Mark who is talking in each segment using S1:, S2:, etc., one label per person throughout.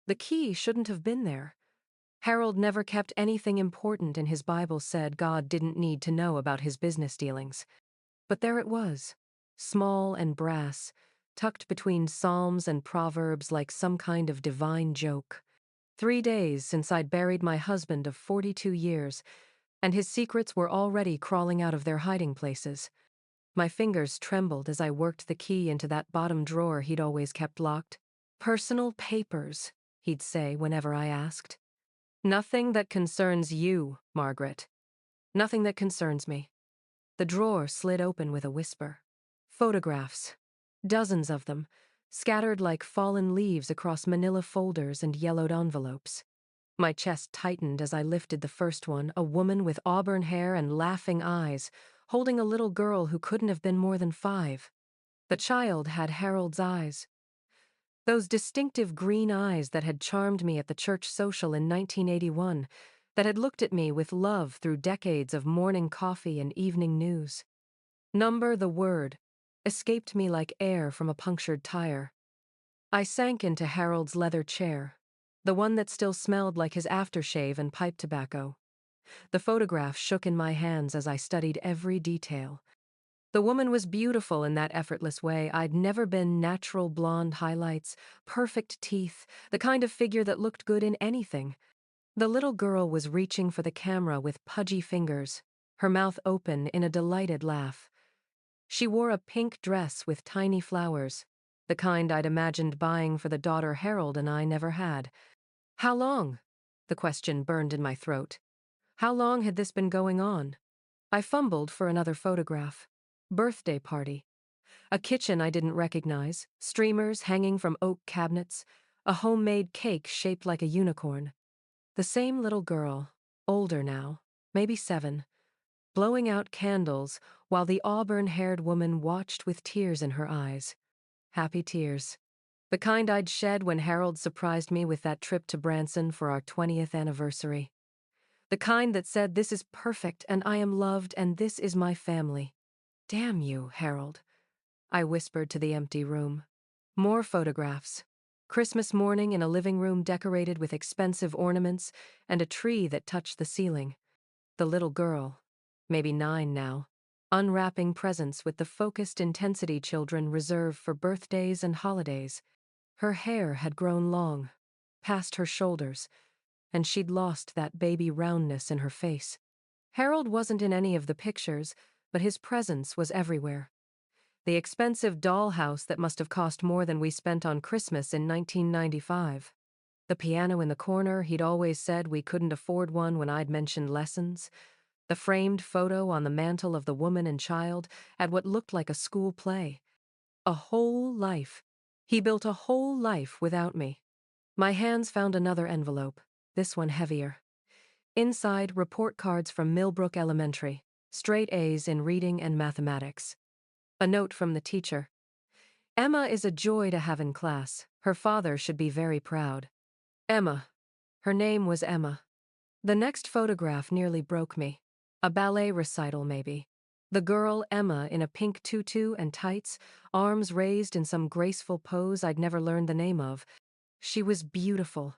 S1: The key shouldn't have been there. Harold never kept anything important, and his Bible said God didn't need to know about his business dealings. But there it was, small and brass, tucked between Psalms and Proverbs like some kind of divine joke. 3 days since I'd buried my husband of 42 years, and his secrets were already crawling out of their hiding places. My fingers trembled as I worked the key into that bottom drawer he'd always kept locked. "Personal papers," he'd say whenever I asked. "Nothing that concerns you, Margaret. Nothing that concerns me." The drawer slid open with a whisper. Photographs. Dozens of them, scattered like fallen leaves across manila folders and yellowed envelopes. My chest tightened as I lifted the first one, a woman with auburn hair and laughing eyes, holding a little girl who couldn't have been more than 5. The child had Harold's eyes. Those distinctive green eyes that had charmed me at the church social in 1981, that had looked at me with love through decades of morning coffee and evening news. Number, the word, escaped me like air from a punctured tire. I sank into Harold's leather chair, the one that still smelled like his aftershave and pipe tobacco. The photograph shook in my hands as I studied every detail. The woman was beautiful in that effortless way. I'd never been. Natural blonde highlights, perfect teeth, the kind of figure that looked good in anything. The little girl was reaching for the camera with pudgy fingers, her mouth open in a delighted laugh. She wore a pink dress with tiny flowers, the kind I'd imagined buying for the daughter Harold and I never had. How long? The question burned in my throat. How long had this been going on? I fumbled for another photograph. Birthday party. A kitchen I didn't recognize, streamers hanging from oak cabinets, a homemade cake shaped like a unicorn. The same little girl, older now, maybe 7, blowing out candles while the auburn-haired woman watched with tears in her eyes. Happy tears. The kind I'd shed when Harold surprised me with that trip to Branson for our 20th anniversary. The kind that said, "This is perfect, and I am loved, and this is my family." "Damn you, Harold," I whispered to the empty room. More photographs. Christmas morning in a living room decorated with expensive ornaments and a tree that touched the ceiling. The little girl, maybe 9 now, unwrapping presents with the focused intensity children reserve for birthdays and holidays. Her hair had grown long, past her shoulders, and she'd lost that baby roundness in her face. Harold wasn't in any of the pictures, but his presence was everywhere. The expensive dollhouse that must have cost more than we spent on Christmas in 1995. The piano in the corner he'd always said we couldn't afford one when I'd mentioned lessons. The framed photo on the mantel of the woman and child at what looked like a school play. A whole life. He built a whole life without me. My hands found another envelope, this one heavier. Inside, report cards from Millbrook Elementary, straight A's in reading and mathematics. A note from the teacher. "Emma is a joy to have in class. Her father should be very proud." Emma. Her name was Emma. The next photograph nearly broke me. A ballet recital, maybe. The girl, Emma, in a pink tutu and tights, arms raised in some graceful pose I'd never learned the name of. She was beautiful.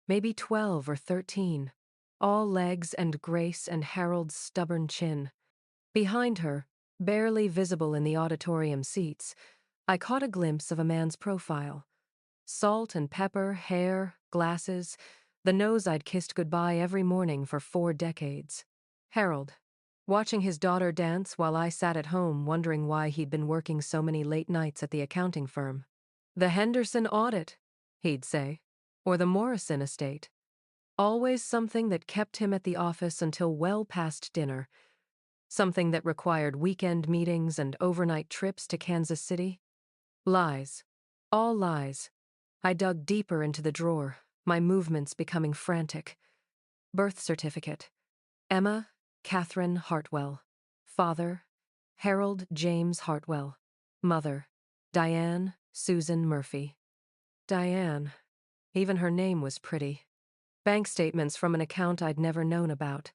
S1: Maybe 12 or 13. All legs and grace and Harold's stubborn chin. Behind her, barely visible in the auditorium seats, I caught a glimpse of a man's profile. Salt and pepper, hair, glasses, the nose I'd kissed goodbye every morning for 4 decades. Harold, watching his daughter dance while I sat at home wondering why he'd been working so many late nights at the accounting firm. "The Henderson audit," he'd say, or the Morrison estate. Always something that kept him at the office until well past dinner. Something that required weekend meetings and overnight trips to Kansas City. Lies. All lies. I dug deeper into the drawer, my movements becoming frantic. Birth certificate. Emma Catherine Hartwell. Father, Harold James Hartwell. Mother, Diane Susan Murphy. Diane. Even her name was pretty. Bank statements from an account I'd never known about.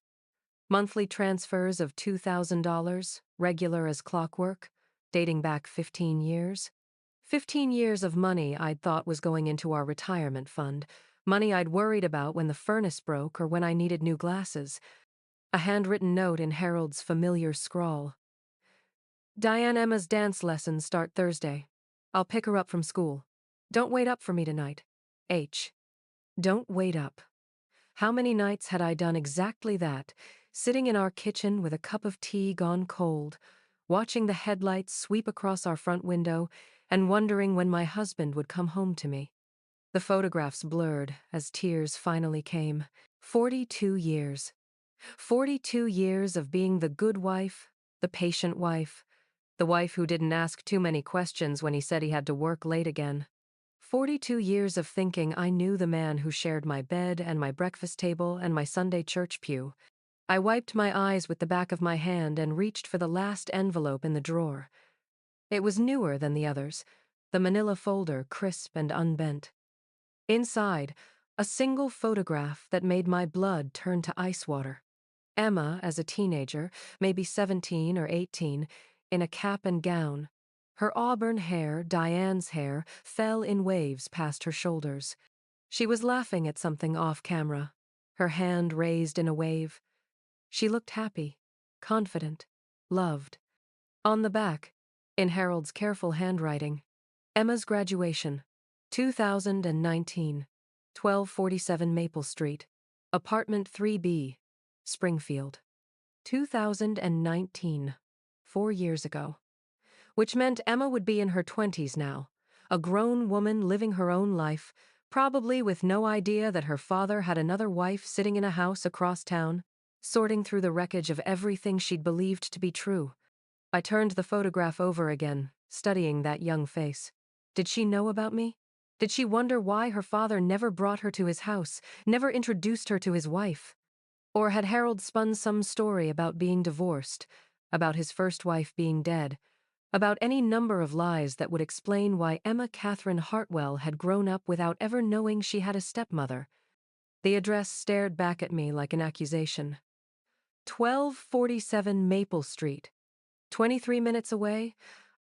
S1: Monthly transfers of $2,000, regular as clockwork, dating back 15 years. 15 years of money I'd thought was going into our retirement fund, money I'd worried about when the furnace broke or when I needed new glasses. A handwritten note in Harold's familiar scrawl. Diane, Emma's dance lessons start Thursday. I'll pick her up from school. Don't wait up for me tonight. H. Don't wait up. How many nights had I done exactly that, sitting in our kitchen with a cup of tea gone cold, watching the headlights sweep across our front window and wondering when my husband would come home to me. The photographs blurred as tears finally came. 42 years. 42 years of being the good wife, the patient wife, the wife who didn't ask too many questions when he said he had to work late again. 42 years of thinking I knew the man who shared my bed and my breakfast table and my Sunday church pew. I wiped my eyes with the back of my hand and reached for the last envelope in the drawer. It was newer than the others, the manila folder crisp and unbent. Inside, a single photograph that made my blood turn to ice water. Emma, as a teenager, maybe 17 or 18, in a cap and gown. Her auburn hair, Diane's hair, fell in waves past her shoulders. She was laughing at something off camera, her hand raised in a wave. She looked happy, confident, loved. On the back, in Harold's careful handwriting, Emma's graduation, 2019, 1247 Maple Street, apartment 3B, Springfield. 2019, 4 years ago. Which meant Emma would be in her 20s now, a grown woman living her own life, probably with no idea that her father had another wife sitting in a house across town, sorting through the wreckage of everything she'd believed to be true. I turned the photograph over again, studying that young face. Did she know about me? Did she wonder why her father never brought her to his house, never introduced her to his wife? Or had Harold spun some story about being divorced, about his first wife being dead, about any number of lies that would explain why Emma Catherine Hartwell had grown up without ever knowing she had a stepmother? The address stared back at me like an accusation. 1247 Maple Street. 23 minutes away,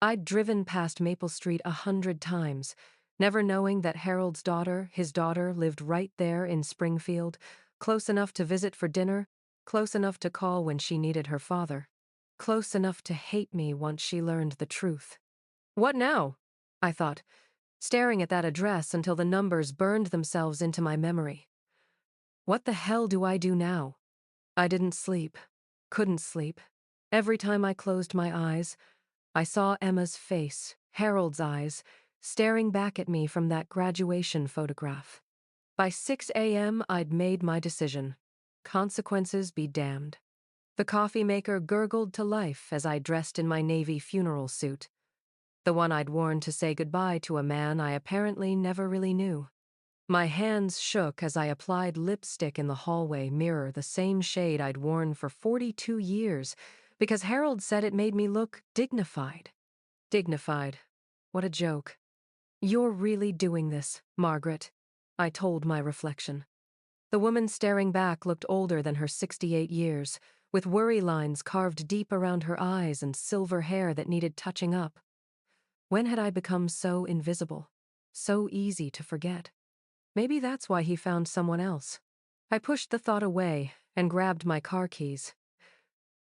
S1: I'd driven past Maple Street 100 times, never knowing that Harold's daughter, his daughter, lived right there in Springfield, close enough to visit for dinner, close enough to call when she needed her father, close enough to hate me once she learned the truth. What now? I thought, staring at that address until the numbers burned themselves into my memory. What the hell do I do now? I didn't sleep, couldn't sleep. Every time I closed my eyes, I saw Emma's face, Harold's eyes, staring back at me from that graduation photograph. By 6 a.m., I'd made my decision. Consequences be damned. The coffee maker gurgled to life as I dressed in my navy funeral suit, the one I'd worn to say goodbye to a man I apparently never really knew. My hands shook as I applied lipstick in the hallway mirror, the same shade I'd worn for 42 years, because Harold said it made me look dignified. Dignified. What a joke. You're really doing this, Margaret, I told my reflection. The woman staring back looked older than her 68 years, with worry lines carved deep around her eyes and silver hair that needed touching up. When had I become so invisible, so easy to forget? Maybe that's why he found someone else. I pushed the thought away and grabbed my car keys.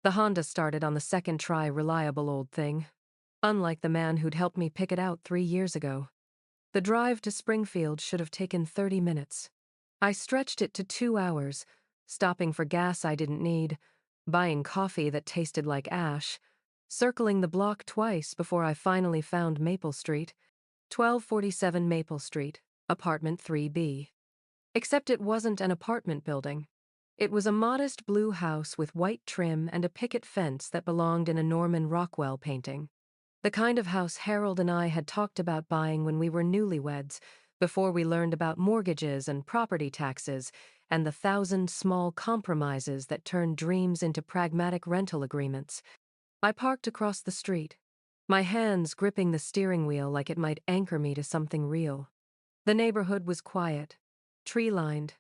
S1: The Honda started on the second try, reliable old thing, unlike the man who'd helped me pick it out 3 years ago. The drive to Springfield should have taken 30 minutes. I stretched it to 2 hours, stopping for gas I didn't need, buying coffee that tasted like ash, circling the block twice before I finally found Maple Street, 1247 Maple Street, apartment 3B. Except it wasn't an apartment building. It was a modest blue house with white trim and a picket fence that belonged in a Norman Rockwell painting. The kind of house Harold and I had talked about buying when we were newlyweds, before we learned about mortgages and property taxes and the 1,000 small compromises that turned dreams into pragmatic rental agreements. I parked across the street, my hands gripping the steering wheel like it might anchor me to something real. The neighborhood was quiet, tree-lined,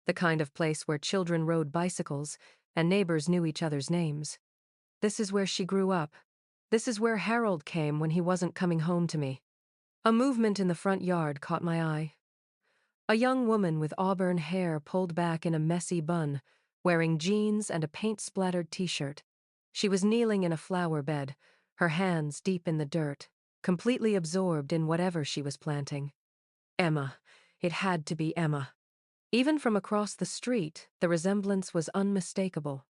S1: the kind of place where children rode bicycles and neighbors knew each other's names. This is where she grew up. This is where Harold came when he wasn't coming home to me. A movement in the front yard caught my eye. A young woman with auburn hair pulled back in a messy bun, wearing jeans and a paint-splattered t-shirt. She was kneeling in a flower bed, her hands deep in the dirt, completely absorbed in whatever she was planting. Emma. It had to be Emma. Even from across the street, the resemblance was unmistakable.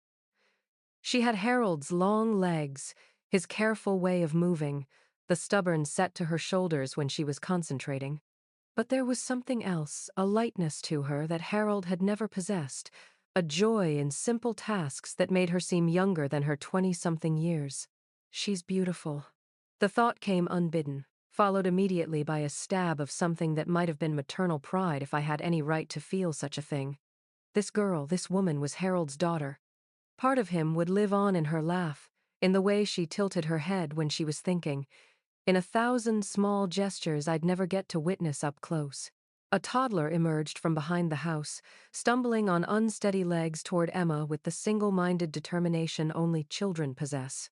S1: She had Harold's long legs, his careful way of moving, the stubborn set to her shoulders when she was concentrating. But there was something else, a lightness to her that Harold had never possessed, a joy in simple tasks that made her seem younger than her 20-something years. She's beautiful. The thought came unbidden, followed immediately by a stab of something that might have been maternal pride if I had any right to feel such a thing. This girl, this woman, was Harold's daughter. Part of him would live on in her laugh, in the way she tilted her head when she was thinking, in 1,000 small gestures I'd never get to witness up close. A toddler emerged from behind the house, stumbling on unsteady legs toward Emma with the single-minded determination only children possess.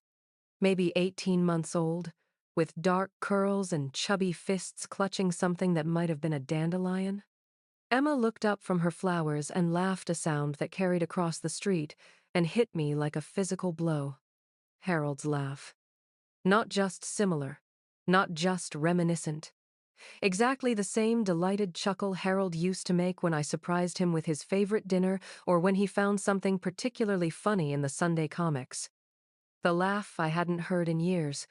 S1: Maybe 18 months old, with dark curls and chubby fists clutching something that might have been a dandelion. Emma looked up from her flowers and laughed, a sound that carried across the street and hit me like a physical blow. Harold's laugh. Not just similar. Not just reminiscent. Exactly the same delighted chuckle Harold used to make when I surprised him with his favorite dinner or when he found something particularly funny in the Sunday comics. The laugh I hadn't heard in years,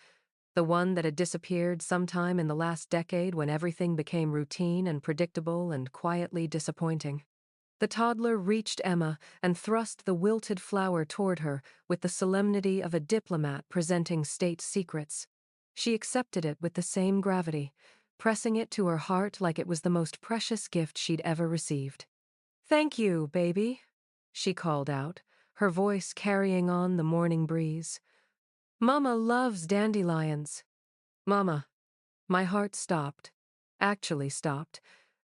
S1: the one that had disappeared sometime in the last decade when everything became routine and predictable and quietly disappointing. The toddler reached Emma and thrust the wilted flower toward her with the solemnity of a diplomat presenting state secrets. She accepted it with the same gravity, pressing it to her heart like it was the most precious gift she'd ever received. "Thank you, baby," she called out, her voice carrying on the morning breeze. "Mama loves dandelions." Mama. My heart stopped. Actually stopped.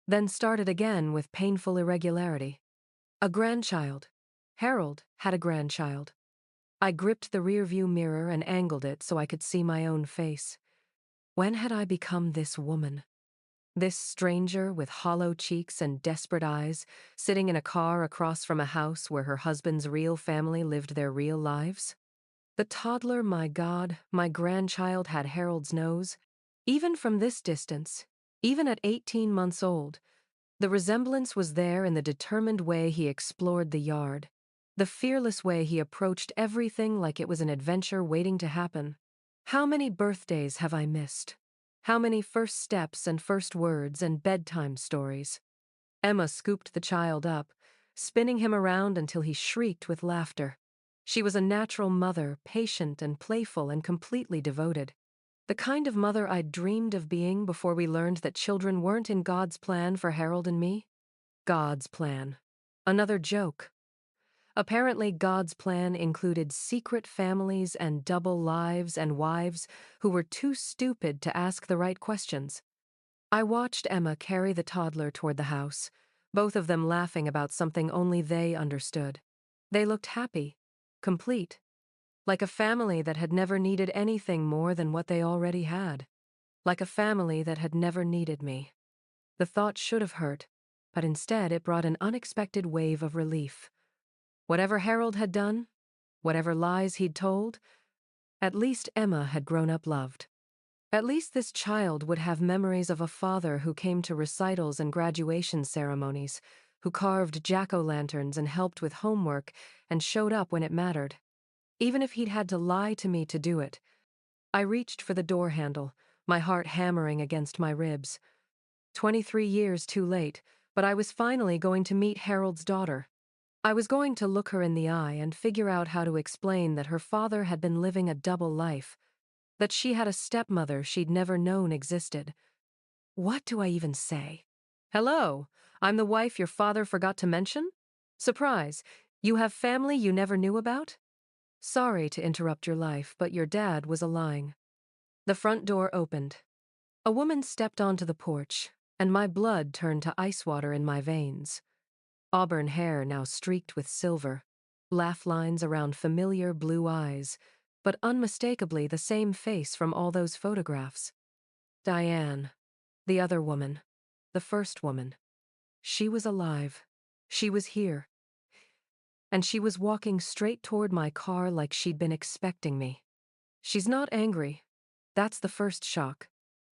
S1: Then started again with painful irregularity. A grandchild. Harold had a grandchild. I gripped the rearview mirror and angled it so I could see my own face. When had I become this woman? This stranger with hollow cheeks and desperate eyes, sitting in a car across from a house where her husband's real family lived their real lives? The toddler, my God, my grandchild had Harold's nose. Even from this distance, even at 18 months old, the resemblance was there in the determined way he explored the yard, the fearless way he approached everything like it was an adventure waiting to happen. How many birthdays have I missed? How many first steps and first words and bedtime stories? Emma scooped the child up, spinning him around until he shrieked with laughter. She was a natural mother, patient and playful and completely devoted. The kind of mother I'd dreamed of being before we learned that children weren't in God's plan for Harold and me. God's plan. Another joke. Apparently, God's plan included secret families and double lives and wives who were too stupid to ask the right questions. I watched Emma carry the toddler toward the house, both of them laughing about something only they understood. They looked happy, complete, like a family that had never needed anything more than what they already had, like a family that had never needed me. The thought should have hurt, but instead it brought an unexpected wave of relief. Whatever Harold had done, whatever lies he'd told, at least Emma had grown up loved. At least this child would have memories of a father who came to recitals and graduation ceremonies, who carved jack-o'-lanterns and helped with homework and showed up when it mattered. Even if he'd had to lie to me to do it. I reached for the door handle, my heart hammering against my ribs. 23 years too late, but I was finally going to meet Harold's daughter. I was going to look her in the eye and figure out how to explain that her father had been living a double life, that she had a stepmother she'd never known existed. What do I even say? "Hello, I'm the wife your father forgot to mention? Surprise, you have family you never knew about? Sorry to interrupt your life, but your dad was lying." The front door opened. A woman stepped onto the porch, and my blood turned to ice water in my veins. Auburn hair now streaked with silver, laugh lines around familiar blue eyes, but unmistakably the same face from all those photographs. Diane. The other woman. The first woman. She was alive. She was here. And she was walking straight toward my car like she'd been expecting me. She's not angry. That's the first shock.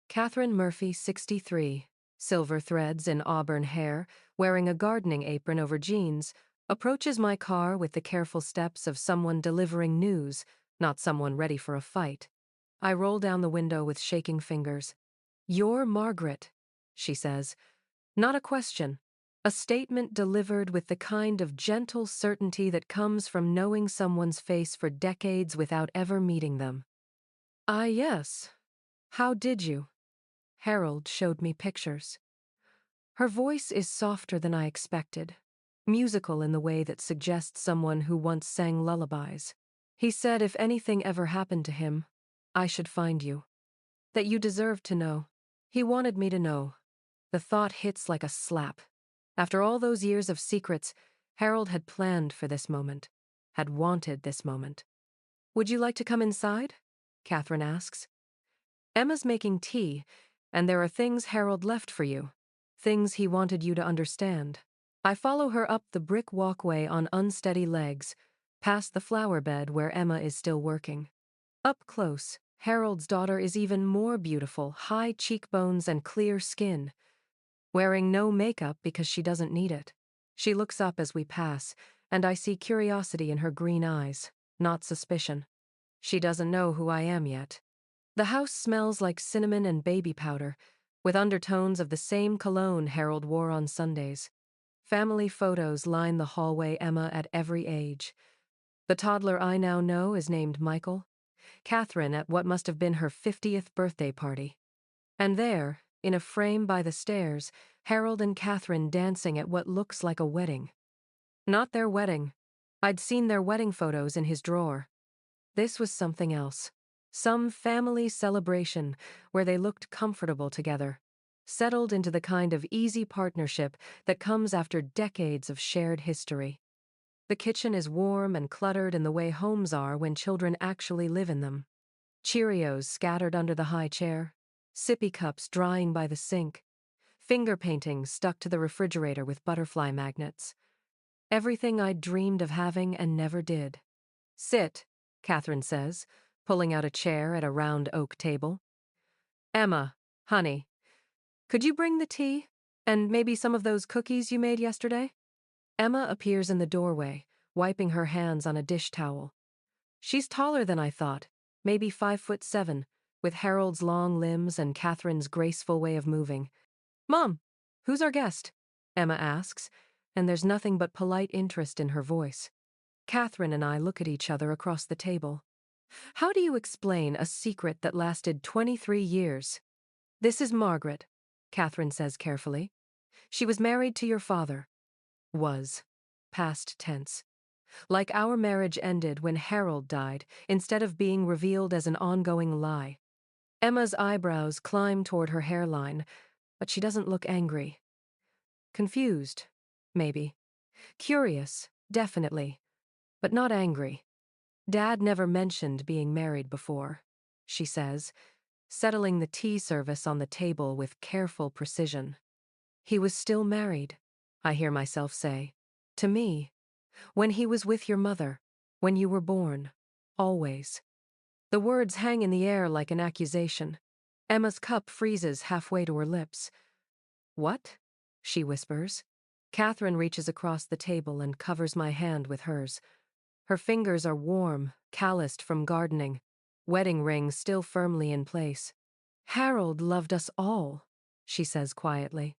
S1: Catherine Murphy, 63, silver threads in auburn hair, wearing a gardening apron over jeans, approaches my car with the careful steps of someone delivering news, not someone ready for a fight. I roll down the window with shaking fingers. "You're Margaret," she says. Not a question. A statement delivered with the kind of gentle certainty that comes from knowing someone's face for decades without ever meeting them. "Ah, yes. How did you?" Harold showed me pictures. Her voice is softer than I expected, musical in the way that suggests someone who once sang lullabies. He said if anything ever happened to him, I should find you. That you deserved to know. He wanted me to know. The thought hits like a slap. After all those years of secrets, Harold had planned for this moment, had wanted this moment. "Would you like to come inside?" Catherine asks. "Emma's making tea, and there are things Harold left for you, things he wanted you to understand." I follow her up the brick walkway on unsteady legs, past the flower bed where Emma is still working. Up close, Harold's daughter is even more beautiful, high cheekbones and clear skin, wearing no makeup because she doesn't need it. She looks up as we pass, and I see curiosity in her green eyes, not suspicion. She doesn't know who I am yet. The house smells like cinnamon and baby powder, with undertones of the same cologne Harold wore on Sundays. Family photos line the hallway, Emma at every age. The toddler I now know is named Michael. Catherine at what must have been her 50th birthday party. And there, in a frame by the stairs, Harold and Catherine dancing at what looks like a wedding. Not their wedding. I'd seen their wedding photos in his drawer. This was something else. Some family celebration where they looked comfortable together, settled into the kind of easy partnership that comes after decades of shared history. The kitchen is warm and cluttered in the way homes are when children actually live in them. Cheerios scattered under the high chair, sippy cups drying by the sink, finger paintings stuck to the refrigerator with butterfly magnets. Everything I'd dreamed of having and never did. "Sit," Catherine says, pulling out a chair at a round oak table. "Emma, honey, could you bring the tea? And maybe some of those cookies you made yesterday?" Emma appears in the doorway, wiping her hands on a dish towel. She's taller than I thought, maybe 5'7", with Harold's long limbs and Catherine's graceful way of moving. "Mom, who's our guest?" Emma asks, and there's nothing but polite interest in her voice. Catherine and I look at each other across the table. How do you explain a secret that lasted 23 years? "This is Margaret," Catherine says carefully. "She was married to your father." Was. Past tense. Like our marriage ended when Harold died, instead of being revealed as an ongoing lie. Emma's eyebrows climb toward her hairline, but she doesn't look angry. Confused, maybe. Curious, definitely, but not angry. "Dad never mentioned being married before," she says, settling the tea service on the table with careful precision. "He was still married," I hear myself say. "To me. When he was with your mother. When you were born. Always." The words hang in the air like an accusation. Emma's cup freezes halfway to her lips. "What?" she whispers. Catherine reaches across the table and covers my hand with hers. Her fingers are warm, calloused from gardening, wedding ring still firmly in place. "Harold loved us all," she says quietly.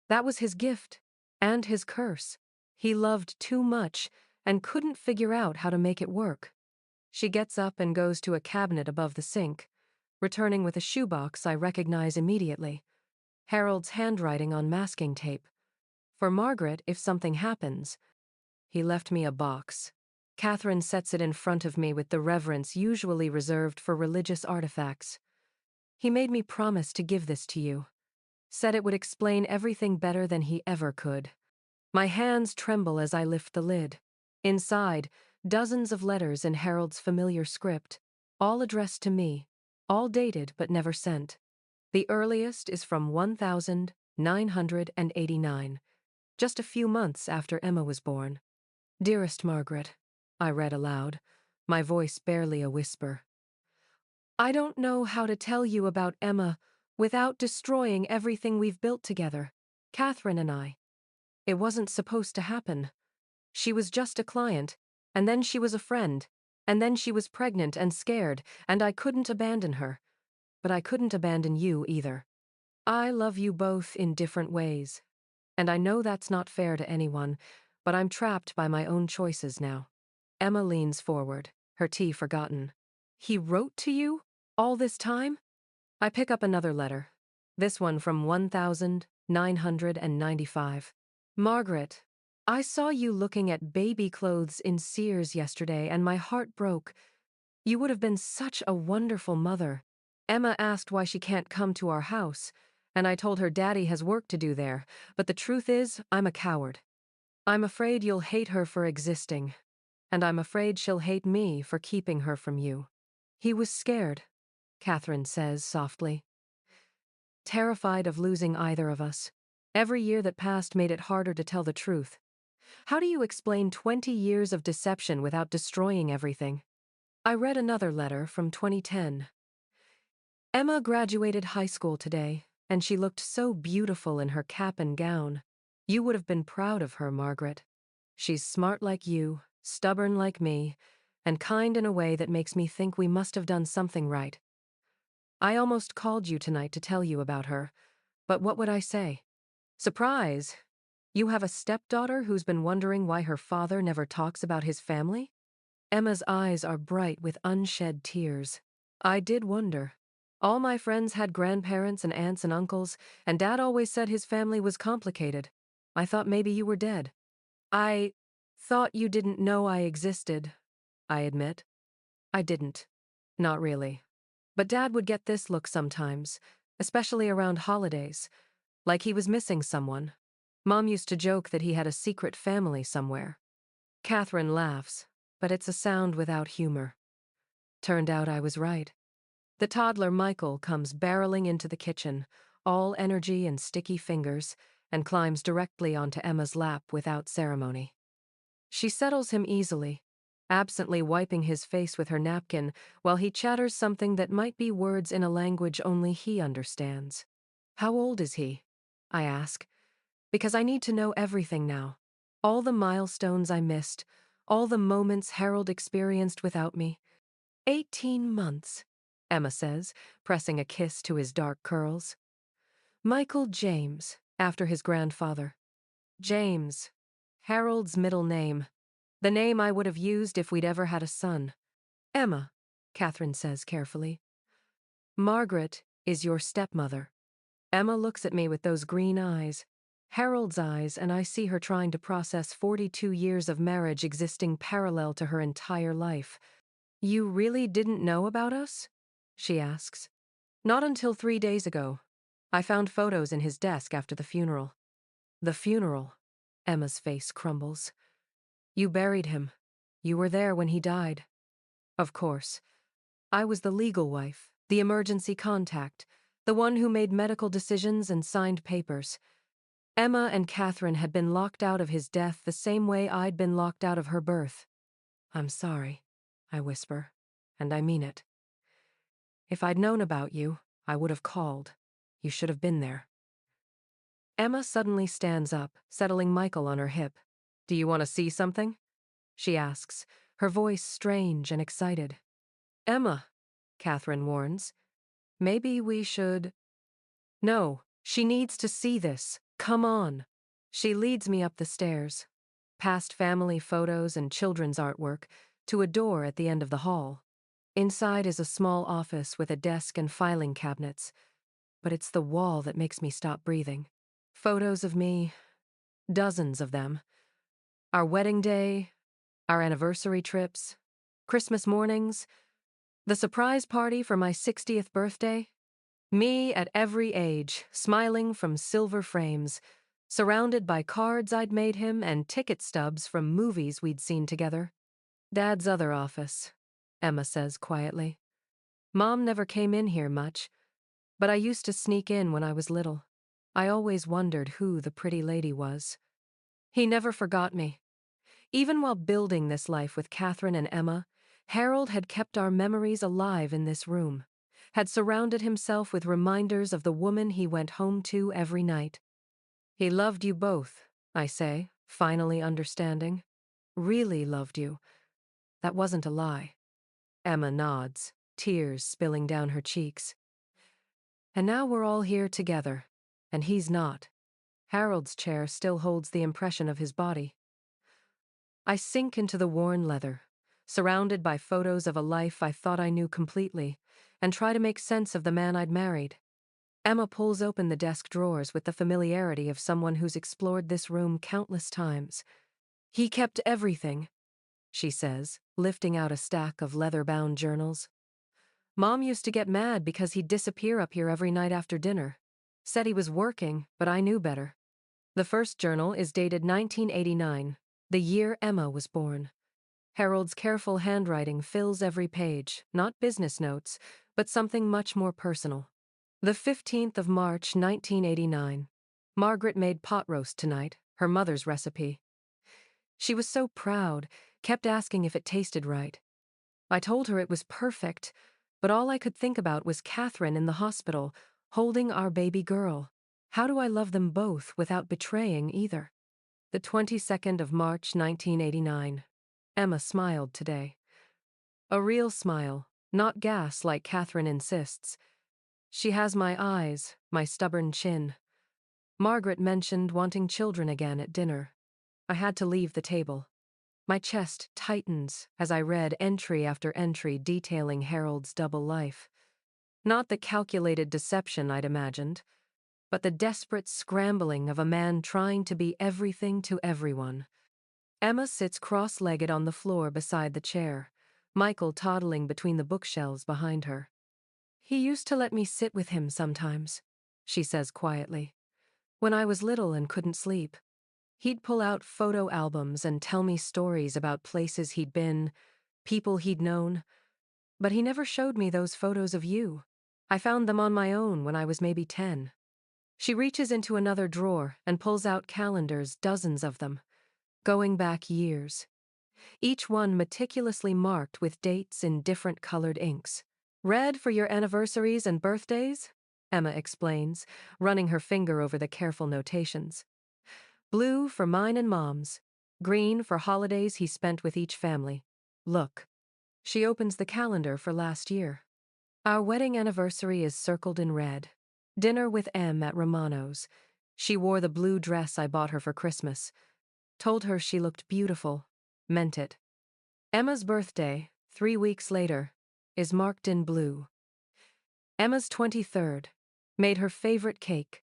S1: "That was his gift, and his curse. He loved too much and couldn't figure out how to make it work." She gets up and goes to a cabinet above the sink, returning with a shoebox I recognize immediately. Harold's handwriting on masking tape. "For Margaret, if something happens." He left me a box. Catherine sets it in front of me with the reverence usually reserved for religious artifacts. "He made me promise to give this to you. Said it would explain everything better than he ever could." My hands tremble as I lift the lid. Inside, dozens of letters in Harold's familiar script, all addressed to me, all dated but never sent. The earliest is from 1989, just a few months after Emma was born. Dearest Margaret, I read aloud, my voice barely a whisper. I don't know how to tell you about Emma without destroying everything we've built together, Catherine and I. It wasn't supposed to happen. She was just a client, and then she was a friend, and then she was pregnant and scared, and I couldn't abandon her. But I couldn't abandon you either. I love you both in different ways, and I know that's not fair to anyone, but I'm trapped by my own choices now. Emma leans forward, her tea forgotten. He wrote to you? All this time? I pick up another letter. This one from 1995. Margaret, I saw you looking at baby clothes in Sears yesterday and my heart broke. You would have been such a wonderful mother. Emma asked why she can't come to our house, and I told her Daddy has work to do there, but the truth is, I'm a coward. I'm afraid you'll hate her for existing, and I'm afraid she'll hate me for keeping her from you. He was scared, Catherine says softly. Terrified of losing either of us. Every year that passed made it harder to tell the truth. How do you explain 20 years of deception without destroying everything? I read another letter from 2010. Emma graduated high school today, and she looked so beautiful in her cap and gown. You would have been proud of her, Margaret. She's smart like you, stubborn like me, and kind in a way that makes me think we must have done something right. I almost called you tonight to tell you about her, but what would I say? Surprise! You have a stepdaughter who's been wondering why her father never talks about his family? Emma's eyes are bright with unshed tears. I did wonder. All my friends had grandparents and aunts and uncles, and Dad always said his family was complicated. I thought maybe you were dead. I thought you didn't know I existed, I admit. I didn't. Not really. But Dad would get this look sometimes, especially around holidays, like he was missing someone. Mom used to joke that he had a secret family somewhere. Catherine laughs, but it's a sound without humor. Turned out I was right. The toddler Michael comes barreling into the kitchen, all energy and sticky fingers, and climbs directly onto Emma's lap without ceremony. She settles him easily, absently wiping his face with her napkin while he chatters something that might be words in a language only he understands. How old is he? I ask, because I need to know everything now. All the milestones I missed, all the moments Harold experienced without me. 18 months, Emma says, pressing a kiss to his dark curls. Michael James, after his grandfather. James, Harold's middle name. The name I would have used if we'd ever had a son. Emma, Catherine says carefully. Margaret is your stepmother. Emma looks at me with those green eyes. Harold's eyes, and I see her trying to process 42 years of marriage existing parallel to her entire life. You really didn't know about us? She asks. Not until 3 days ago. I found photos in his desk after the funeral. The funeral? Emma's face crumbles. You buried him. You were there when he died. Of course. I was the legal wife, the emergency contact, the one who made medical decisions and signed papers. Emma and Catherine had been locked out of his death the same way I'd been locked out of her birth. I'm sorry, I whisper, and I mean it. If I'd known about you, I would have called. You should have been there. Emma suddenly stands up, settling Michael on her hip. Do you want to see something? She asks, her voice strange and excited. Emma, Catherine warns. Maybe we should... No, she needs to see this. Come on. She leads me up the stairs, past family photos and children's artwork, to a door at the end of the hall. Inside is a small office with a desk and filing cabinets, but it's the wall that makes me stop breathing. Photos of me, dozens of them. Our wedding day, our anniversary trips, Christmas mornings, the surprise party for my 60th birthday. Me at every age, smiling from silver frames, surrounded by cards I'd made him and ticket stubs from movies we'd seen together. Dad's other office, Emma says quietly. Mom never came in here much. But I used to sneak in when I was little. I always wondered who the pretty lady was. He never forgot me. Even while building this life with Catherine and Emma, Harold had kept our memories alive in this room, had surrounded himself with reminders of the woman he went home to every night. He loved you both, I say, finally understanding. Really loved you. That wasn't a lie. Emma nods, tears spilling down her cheeks. And now we're all here together, and he's not. Harold's chair still holds the impression of his body. I sink into the worn leather, surrounded by photos of a life I thought I knew completely, and try to make sense of the man I'd married. Emma pulls open the desk drawers with the familiarity of someone who's explored this room countless times. He kept everything, she says, lifting out a stack of leather-bound journals. Mom used to get mad because he'd disappear up here every night after dinner. Said he was working, but I knew better. The first journal is dated 1989, the year Emma was born. Harold's careful handwriting fills every page, not business notes, but something much more personal. The 15th of March, 1989. Margaret made pot roast tonight, her mother's recipe. She was so proud, kept asking if it tasted right. I told her it was perfect, but all I could think about was Catherine in the hospital, holding our baby girl. How do I love them both without betraying either? The 22nd of March, 1989. Emma smiled today. A real smile, not gas like Catherine insists. She has my eyes, my stubborn chin. Margaret mentioned wanting children again at dinner. I had to leave the table. My chest tightens as I read entry after entry detailing Harold's double life. Not the calculated deception I'd imagined, but the desperate scrambling of a man trying to be everything to everyone. Emma sits cross-legged on the floor beside the chair, Michael toddling between the bookshelves behind her. He used to let me sit with him sometimes, she says quietly. When I was little and couldn't sleep, he'd pull out photo albums and tell me stories about places he'd been, people he'd known. But he never showed me those photos of you. I found them on my own when I was maybe 10. She reaches into another drawer and pulls out calendars, dozens of them, going back years. Each one meticulously marked with dates in different colored inks. Red for your anniversaries and birthdays? Emma explains, running her finger over the careful notations. Blue for mine and Mom's. Green for holidays he spent with each family. Look. She opens the calendar for last year. Our wedding anniversary is circled in red. Dinner with M at Romano's. She wore the blue dress I bought her for Christmas. Told her she looked beautiful. Meant it. Emma's birthday, 3 weeks later, is marked in blue. Emma's 23rd. Made her favorite cake.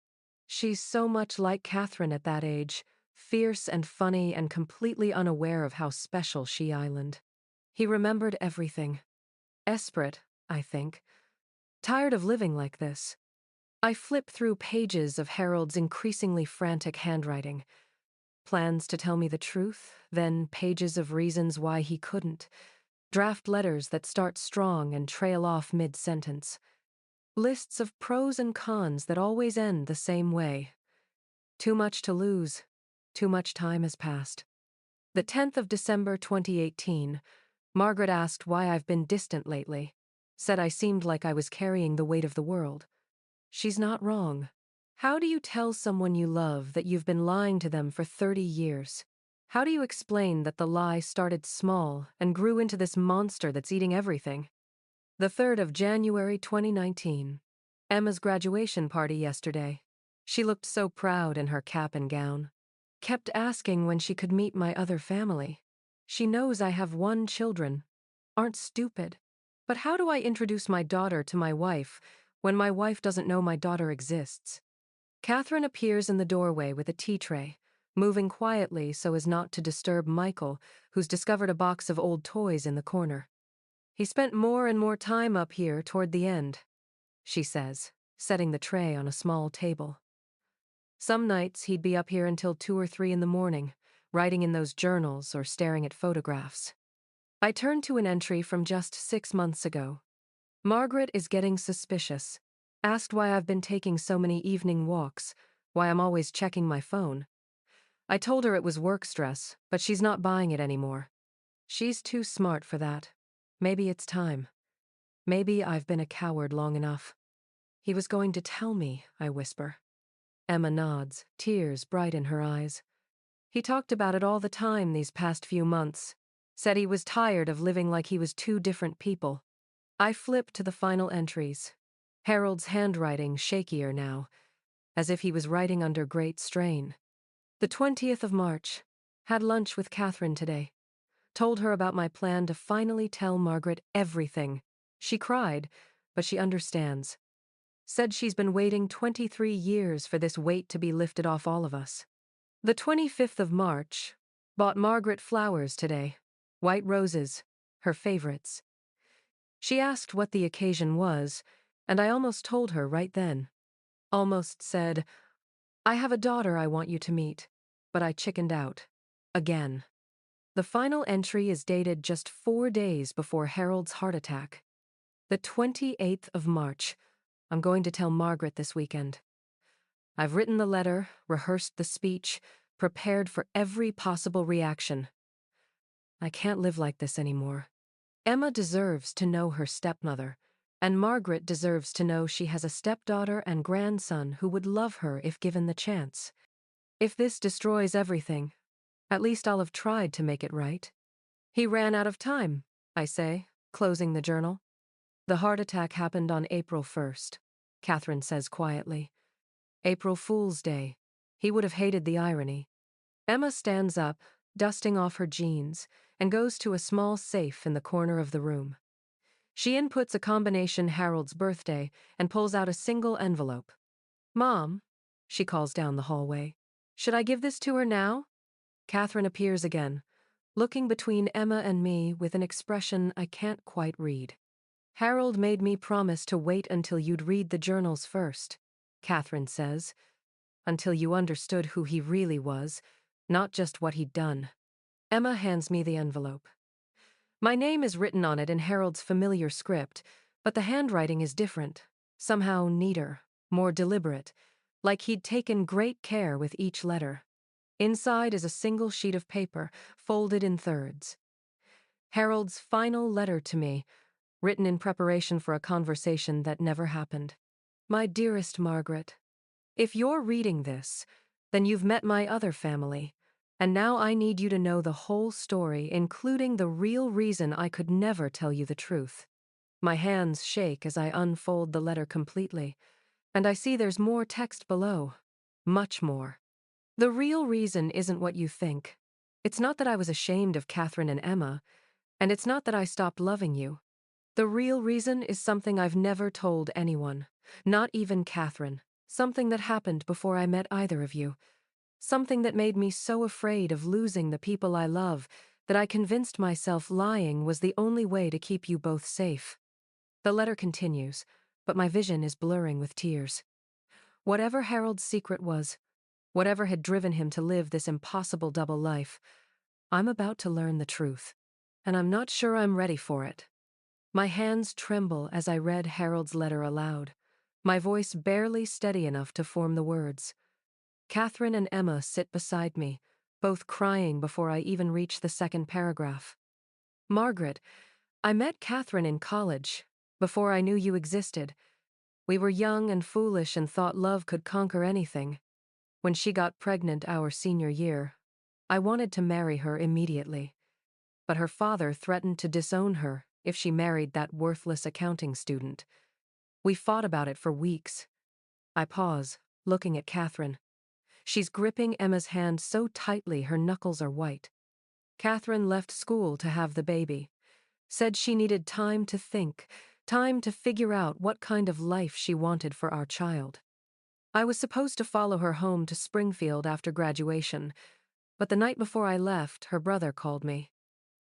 S1: She's so much like Catherine at that age, fierce and funny and completely unaware of how special she island. He remembered everything. Desperate, I think. Tired of living like this. I flip through pages of Harold's increasingly frantic handwriting. Plans to tell me the truth, then pages of reasons why he couldn't. Draft letters that start strong and trail off mid-sentence. Lists of pros and cons that always end the same way. Too much to lose. Too much time has passed. The 10th of December 2018, Margaret asked why I've been distant lately. Said I seemed like I was carrying the weight of the world. She's not wrong. How do you tell someone you love that you've been lying to them for 30 years? How do you explain that the lie started small and grew into this monster that's eating everything? The 3rd of January 2019. Emma's graduation party yesterday. She looked so proud in her cap and gown. Kept asking when she could meet my other family. She knows I have 1 children. Aren't stupid. But how do I introduce my daughter to my wife when my wife doesn't know my daughter exists? Catherine appears in the doorway with a tea tray, moving quietly so as not to disturb Michael, who's discovered a box of old toys in the corner. He spent more and more time up here toward the end, she says, setting the tray on a small table. Some nights he'd be up here until 2 or 3 in the morning, writing in those journals or staring at photographs. I turn to an entry from just 6 months ago. Margaret is getting suspicious. Asked why I've been taking so many evening walks, why I'm always checking my phone. I told her it was work stress, but she's not buying it anymore. She's too smart for that. Maybe it's time. Maybe I've been a coward long enough. He was going to tell me, I whisper. Emma nods, tears bright in her eyes. He talked about it all the time these past few months. Said he was tired of living like he was two different people. I flip to the final entries. Harold's handwriting shakier now, as if he was writing under great strain. The 20th of March. Had lunch with Catherine today. Told her about my plan to finally tell Margaret everything. She cried, but she understands. Said she's been waiting 23 years for this weight to be lifted off all of us. The 25th of March. Bought Margaret flowers today. White roses, her favorites. She asked what the occasion was, and I almost told her right then. Almost said, I have a daughter I want you to meet, but I chickened out. Again. The final entry is dated just 4 days before Harold's heart attack. The 28th of March. I'm going to tell Margaret this weekend. I've written the letter, rehearsed the speech, prepared for every possible reaction. I can't live like this anymore. Emma deserves to know her stepmother, and Margaret deserves to know she has a stepdaughter and grandson who would love her if given the chance. If this destroys everything, at least I'll have tried to make it right. He ran out of time, I say, closing the journal. The heart attack happened on April 1st, Catherine says quietly. April Fool's Day. He would have hated the irony. Emma stands up, dusting off her jeans, and goes to a small safe in the corner of the room. She inputs a combination Harold's birthday and pulls out a single envelope. Mom, she calls down the hallway. Should I give this to her now? Catherine appears again, looking between Emma and me with an expression I can't quite read. Harold made me promise to wait until you'd read the journals first, Catherine says, until you understood who he really was, not just what he'd done. Emma hands me the envelope. My name is written on it in Harold's familiar script, but the handwriting is different, somehow neater, more deliberate, like he'd taken great care with each letter. Inside is a single sheet of paper, folded in thirds. Harold's final letter to me, written in preparation for a conversation that never happened. My dearest Margaret, if you're reading this, then you've met my other family, and now I need you to know the whole story, including the real reason I could never tell you the truth. My hands shake as I unfold the letter completely, and I see there's more text below. Much more. The real reason isn't what you think. It's not that I was ashamed of Catherine and Emma, and it's not that I stopped loving you. The real reason is something I've never told anyone, not even Catherine, something that happened before I met either of you, something that made me so afraid of losing the people I love that I convinced myself lying was the only way to keep you both safe. The letter continues, but my vision is blurring with tears. Whatever Harold's secret was, whatever had driven him to live this impossible double life, I'm about to learn the truth, and I'm not sure I'm ready for it. My hands tremble as I read Harold's letter aloud, my voice barely steady enough to form the words. Catherine and Emma sit beside me, both crying before I even reach the second paragraph. Margaret, I met Catherine in college, before I knew you existed. We were young and foolish and thought love could conquer anything. When she got pregnant our senior year, I wanted to marry her immediately. But her father threatened to disown her if she married that worthless accounting student. We fought about it for weeks. I pause, looking at Catherine. She's gripping Emma's hand so tightly her knuckles are white. Catherine left school to have the baby. Said she needed time to think, time to figure out what kind of life she wanted for our child. I was supposed to follow her home to Springfield after graduation, but the night before I left, her brother called me.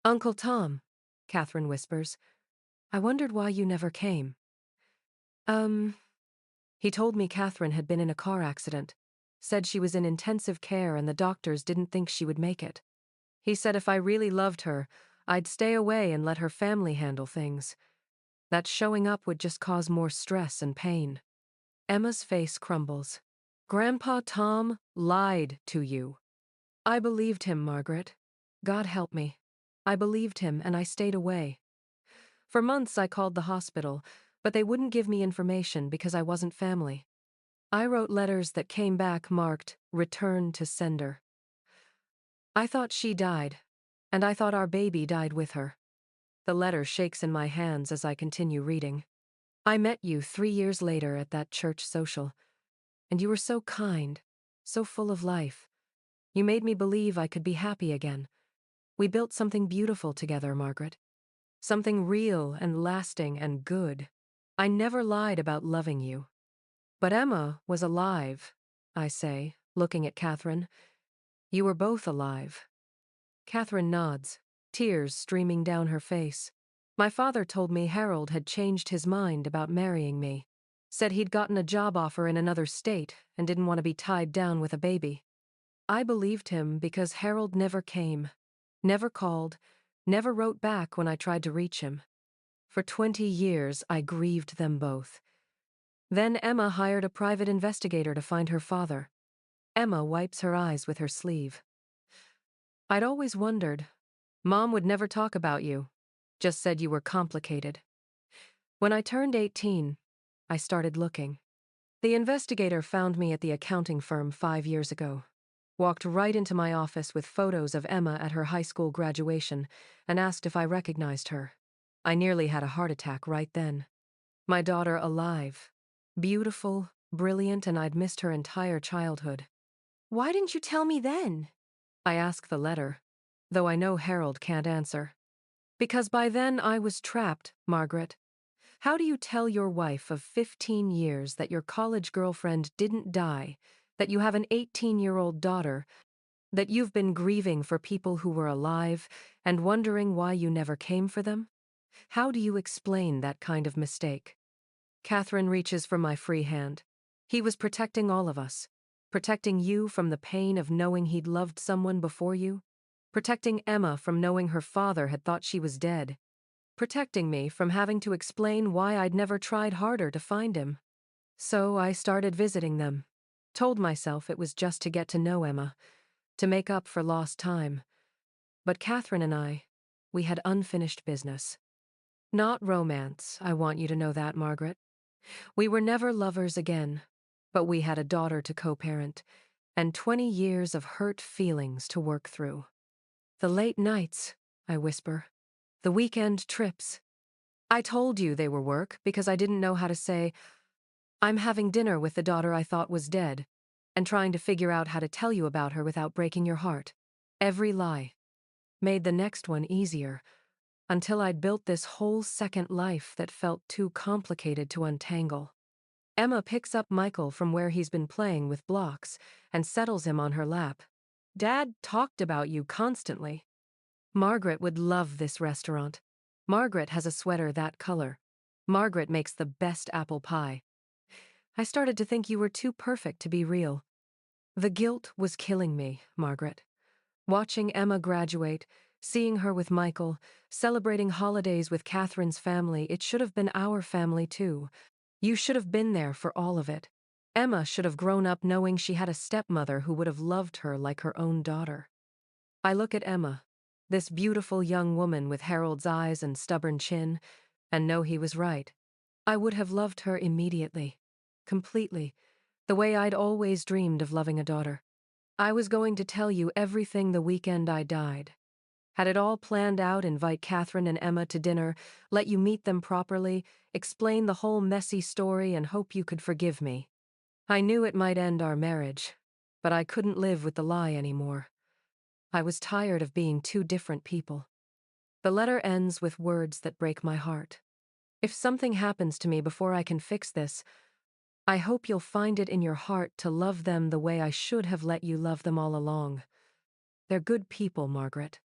S1: Uncle Tom, Catherine whispers. I wondered why you never came. He told me Catherine had been in a car accident. Said she was in intensive care and the doctors didn't think she would make it. He said if I really loved her, I'd stay away and let her family handle things. That showing up would just cause more stress and pain. Emma's face crumbles. Grandpa Tom lied to you. I believed him, Margaret. God help me. I believed him and I stayed away. For months I called the hospital, but they wouldn't give me information because I wasn't family. I wrote letters that came back marked "Return to Sender." I thought she died, and I thought our baby died with her. The letter shakes in my hands as I continue reading. I met you 3 years later at that church social, and you were so kind, so full of life. You made me believe I could be happy again. We built something beautiful together, Margaret. Something real and lasting and good. I never lied about loving you. But Emma was alive, I say, looking at Catherine. You were both alive. Catherine nods, tears streaming down her face. My father told me Harold had changed his mind about marrying me. Said he'd gotten a job offer in another state and didn't want to be tied down with a baby. I believed him because Harold never came, never called, never wrote back when I tried to reach him. For 20 years, I grieved them both. Then Emma hired a private investigator to find her father. Emma wipes her eyes with her sleeve. I'd always wondered. Mom would never talk about you, just said you were complicated. When I turned 18, I started looking. The investigator found me at the accounting firm 5 years ago. Walked right into my office with photos of Emma at her high school graduation and asked if I recognized her. I nearly had a heart attack right then. My daughter alive. Beautiful, brilliant, and I'd missed her entire childhood.
S2: Why didn't you tell me then?
S1: I ask the letter, though I know Harold can't answer. Because by then I was trapped, Margaret. How do you tell your wife of 15 years that your college girlfriend didn't die, that you have an 18-year-old daughter, that you've been grieving for people who were alive and wondering why you never came for them? How do you explain that kind of mistake? Catherine reaches for my free hand. He was protecting all of us. Protecting you from the pain of knowing he'd loved someone before you. Protecting Emma from knowing her father had thought she was dead. Protecting me from having to explain why I'd never tried harder to find him. So I started visiting them. Told myself it was just to get to know Emma, to make up for lost time. But Catherine and I, we had unfinished business. Not romance, I want you to know that, Margaret. We were never lovers again, but we had a daughter to co-parent, and 20 years of hurt feelings to work through. The late nights, I whisper. The weekend trips. I told you they were work because I didn't know how to say, I'm having dinner with the daughter I thought was dead, and trying to figure out how to tell you about her without breaking your heart. Every lie made the next one easier, until I'd built this whole second life that felt too complicated to untangle. Emma picks up Michael from where he's been playing with blocks and settles him on her lap. Dad talked about you constantly. Margaret would love this restaurant. Margaret has a sweater that color. Margaret makes the best apple pie. I started to think you were too perfect to be real. The guilt was killing me, Margaret. Watching Emma graduate, seeing her with Michael, celebrating holidays with Catherine's family, it should have been our family too. You should have been there for all of it. Emma should have grown up knowing she had a stepmother who would have loved her like her own daughter. I look at Emma, this beautiful young woman with Harold's eyes and stubborn chin, and know he was right. I would have loved her immediately, completely, the way I'd always dreamed of loving a daughter. I was going to tell you everything the weekend I died. Had it all planned out, invite Catherine and Emma to dinner, let you meet them properly, explain the whole messy story, and hope you could forgive me. I knew it might end our marriage, but I couldn't live with the lie anymore. I was tired of being two different people. The letter ends with words that break my heart. If something happens to me before I can fix this, I hope you'll find it in your heart to love them the way I should have let you love them all along. They're good people, Margaret.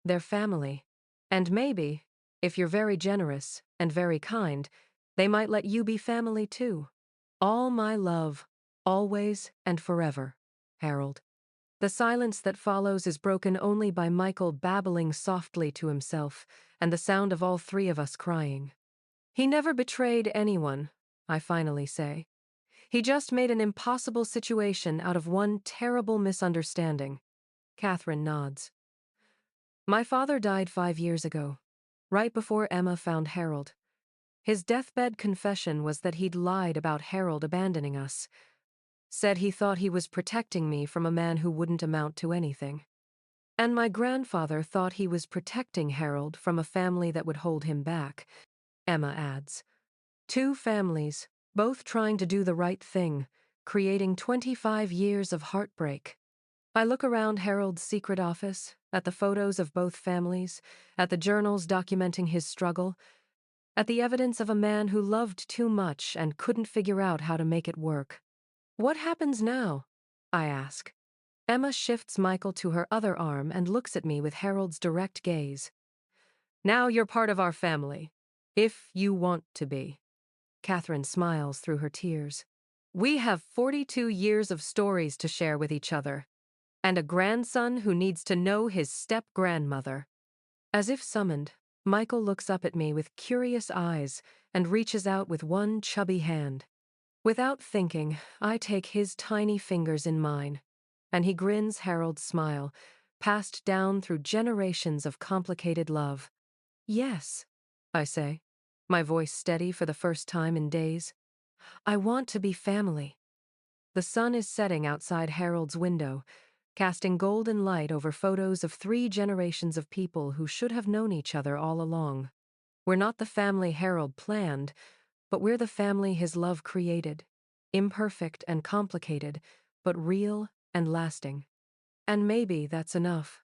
S1: They're family. And maybe, if you're very generous and very kind, they might let you be family too. All my love, always and forever, Harold. The silence that follows is broken only by Michael babbling softly to himself and the sound of all three of us crying. He never betrayed anyone, I finally say. He just made an impossible situation out of one terrible misunderstanding. Catherine nods. My father died 5 years ago, right before Emma found Harold. His deathbed confession was that he'd lied about Harold abandoning us. Said he thought he was protecting me from a man who wouldn't amount to anything. And my grandfather thought he was protecting Harold from a family that would hold him back, Emma adds. 2 families, both trying to do the right thing, creating 25 years of heartbreak. I look around Harold's secret office, at the photos of both families, at the journals documenting his struggle, at the evidence of a man who loved too much and couldn't figure out how to make it work. What happens now? I ask. Emma shifts Michael to her other arm and looks at me with Harold's direct gaze. Now you're part of our family, if you want to be. Catherine smiles through her tears. We have 42 years of stories to share with each other, and a grandson who needs to know his step-grandmother. As if summoned, Michael looks up at me with curious eyes and reaches out with one chubby hand. Without thinking, I take his tiny fingers in mine, and he grins Harold's smile, passed down through generations of complicated love. Yes, I say, my voice steady for the first time in days. I want to be family. The sun is setting outside Harold's window, casting golden light over photos of 3 generations of people who should have known each other all along. We're not the family Harold planned, but we're the family his love created. Imperfect and complicated, but real and lasting. And maybe that's enough.